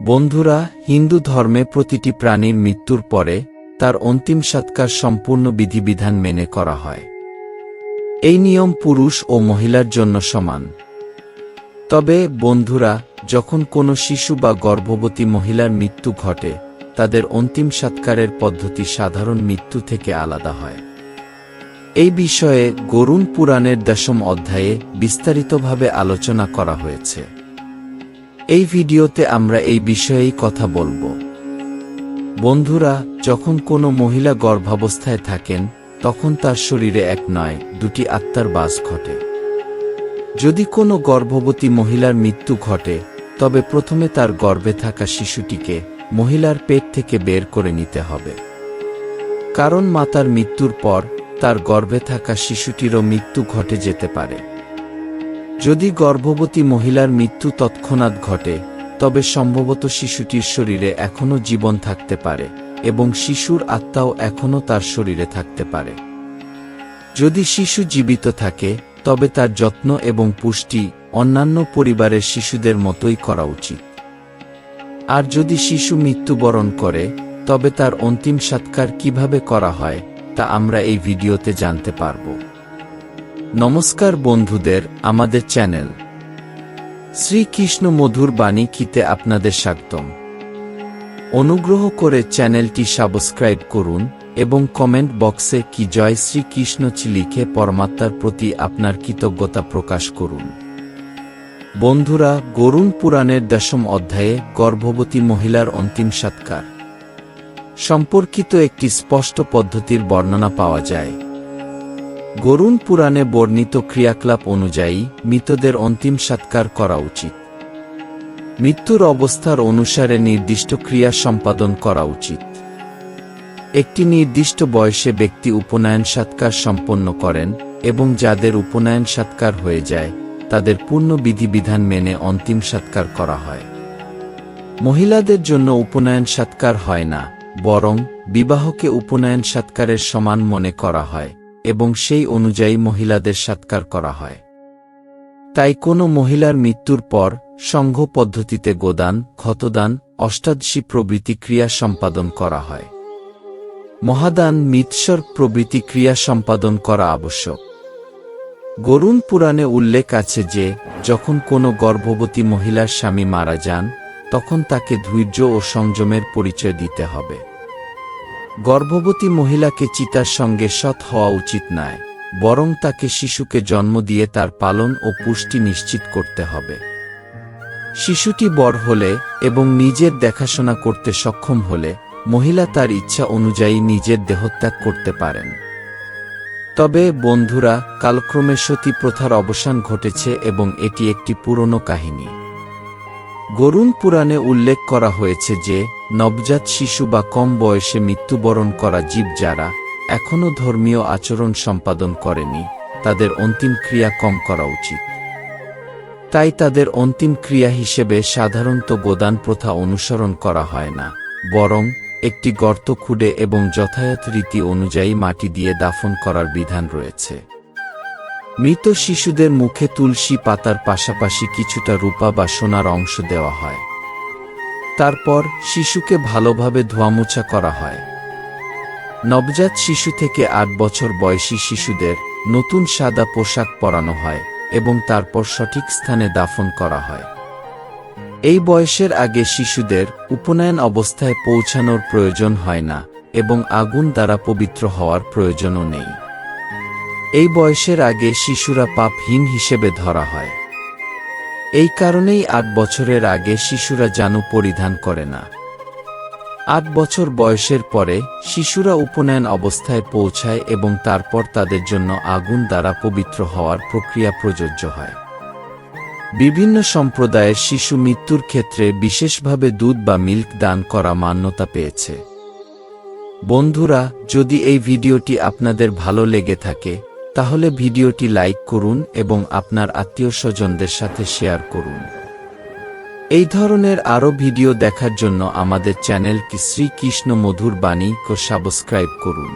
বন্ধুরা, হিন্দু ধর্মে প্রতিটি প্রাণীর মৃত্যুর পরে তার অন্তিম সৎকার সম্পূর্ণ বিধিবিধান মেনে করা হয়। এই নিয়ম পুরুষ ও মহিলার জন্য সমান। তবে বন্ধুরা, যখন কোনো শিশু বা গর্ভবতী মহিলার মৃত্যু ঘটে, তাদের অন্তিম সৎকারের পদ্ধতি সাধারণ মৃত্যু থেকে আলাদা হয়। এই বিষয়ে গরুড় পুরাণের 10ম অধ্যায়ে বিস্তারিতভাবে আলোচনা করা হয়েছে। এই ভিডিওতে আমরা এই বিষয়েই কথা বলবো। বন্ধুরা, যখন কোনো মহিলা গর্ভাবস্থায় থাকেন, তখন তার শরীরে এক নয়, দুটি আত্মার বাস ঘটে। যদি কোনো গর্ভবতী মহিলার মৃত্যু ঘটে, তবে প্রথমে তার গর্ভে থাকা শিশুটিকে মহিলার পেট থেকে বের করে নিতে হবে। কারণ মাতার মৃত্যুর পর তার গর্ভে থাকা শিশুটিরও মৃত্যু ঘটে যেতে পারে। যদি গর্ভবতী মহিলার মৃত্যু তৎক্ষণাৎ ঘটে, তবে সম্ভবত শিশুটির শরীরে এখনও জীবন থাকতে পারে এবং শিশুর আত্মাও এখনও তার শরীরে থাকতে পারে। যদি শিশু জীবিত থাকে, তবে তার যত্ন এবং পুষ্টি অন্যান্য পরিবারের শিশুদের মতোই করা উচিত। আর যদি শিশু মৃত্যুবরণ করে, তবে তার অন্তিম সৎকার কিভাবে করা হয় তা আমরা এই ভিডিওতে জানতে পারব। নমস্কার বন্ধুদের, আমাদের চ্যানেল শ্রীকৃষ্ণ মধুর বাণী কিতে আপনাদের স্বাগতম। অনুগ্রহ করে চ্যানেলটি সাবস্ক্রাইব করুন এবং কমেন্ট বক্সে কি জয় শ্রীকৃষ্ণ লিখে পরমাত্মার প্রতি আপনার কৃতজ্ঞতা প্রকাশ করুন। বন্ধুরা, গরুড় পুরাণের 10ম অধ্যায়ে গর্ভবতী মহিলার অন্তিম সৎকার সম্পর্কিত একটি স্পষ্ট পদ্ধতির বর্ণনা পাওয়া যায়। গরুড় পুরাণে বর্ণিত ক্রিয়াকলাপ অনুযায়ী মৃতদের অন্তিম সৎকার করা উচিত। মৃত্যুর অবস্থার অনুসারে নির্দিষ্ট ক্রিয়া সম্পাদন করা উচিত। একটি নির্দিষ্ট বয়সে ব্যক্তি উপনয়ন সৎকার সম্পন্ন করেন এবং যাদের উপনয়ন সৎকার হয়ে যায়, তাদের পূর্ণ বিধিবিধান মেনে অন্তিম সৎকার করা হয়। মহিলাদের জন্য উপনয়ন সৎকার হয় না, বরং বিবাহকে উপনয়ন সৎকারের সমান মনে করা হয় এবং সেই অনুযায়ী মহিলাদের সৎকার করা হয়। তাই কোনো মহিলার মৃত্যুর পর সংঘ পদ্ধতিতে গোদান, ক্ষতদান, অষ্টাদশী প্রভৃতি ক্রিয়া সম্পাদন করা হয়। মহাদান, মৃৎস্বর্গ প্রভৃতি ক্রিয়া সম্পাদন করা আবশ্যক। গরুড় পুরাণে উল্লেখ আছে যে, যখন কোনো গর্ভবতী মহিলার স্বামী মারা যান, তখন তাকে ধৈর্য ও সংযমের পরিচয় দিতে হবে। গর্ভবতী মহিলাকে চিতার সঙ্গে সৎ হওয়া উচিত নয়, বরং তাকে শিশুকে জন্ম দিয়ে তার পালন ও পুষ্টি নিশ্চিত করতে হবে। শিশুটি বড় হলে এবং নিজের দেখাশোনা করতে সক্ষম হলে মহিলা তার ইচ্ছা অনুযায়ী নিজের দেহত্যাগ করতে পারেন। তবে বন্ধুরা, কালক্রমে সতী প্রথার অবসান ঘটেছে এবং এটি একটি পুরনো কাহিনী। গরুড় পুরাণে উল্লেখ করা হয়েছে যে, নবজাত শিশু বা কম বয়সে মৃত্যুবরণ করা জীব যারা এখনও ধর্মীয় আচরণ সম্পাদন করেনি, তাদের অন্তিম ক্রিয়া কম করা উচিত। তাই তাদের অন্তিম ক্রিয়া হিসেবে সাধারণত গোদান প্রথা অনুসরণ করা হয় না, বরং একটি গর্ত খুঁড়ে এবং যথাযথ রীতি অনুযায়ী মাটি দিয়ে দাফন করার বিধান রয়েছে। মৃত শিশুদের মুখে তুলসী পাতার পাশাপাশি কিছুটা রূপা বা সোনার অংশ দেওয়া হয়। তারপর শিশুকে ভালোভাবে ধোয়ামোছা করা হয়। নবজাত শিশু থেকে 8 বছর বয়সী শিশুদের নতুন সাদা পোশাক পরানো হয় এবং তারপর সঠিক স্থানে দাফন করা হয়। এই বয়সের আগে শিশুদের উপনয়ন অবস্থায় পৌঁছানোর প্রয়োজন হয় না এবং আগুন দ্বারা পবিত্র হওয়ার প্রয়োজনও নেই। এই বয়সের আগে শিশুরা পাপহীন হিসেবে ধরা হয়। এই কারণেই 8 বছরের আগে শিশুরা জানু পরিধান করে না। 8 বছর বয়সের পরে শিশুরা উপনয়ন অবস্থায় পৌঁছায় এবং তারপর তাদের জন্য আগুন দ্বারা পবিত্র হওয়ার প্রক্রিয়া প্রযোজ্য হয়। বিভিন্ন সম্প্রদায়ের শিশু মৃত্যুর ক্ষেত্রে বিশেষভাবে দুধ বা মিল্ক দান করা মান্যতা পেয়েছে। বন্ধুরা, যদি এই ভিডিওটি আপনাদের ভালো লেগে থাকে, তাহলে ভিডিওটি লাইক করুন এবং আপনার আত্মীয়স্বজনদের সাথে শেয়ার করুন। এই ধরনের আরও ভিডিও দেখার জন্য আমাদের চ্যানেলটি শ্রীকৃষ্ণ মধুর বাণী সাবস্ক্রাইব করুন।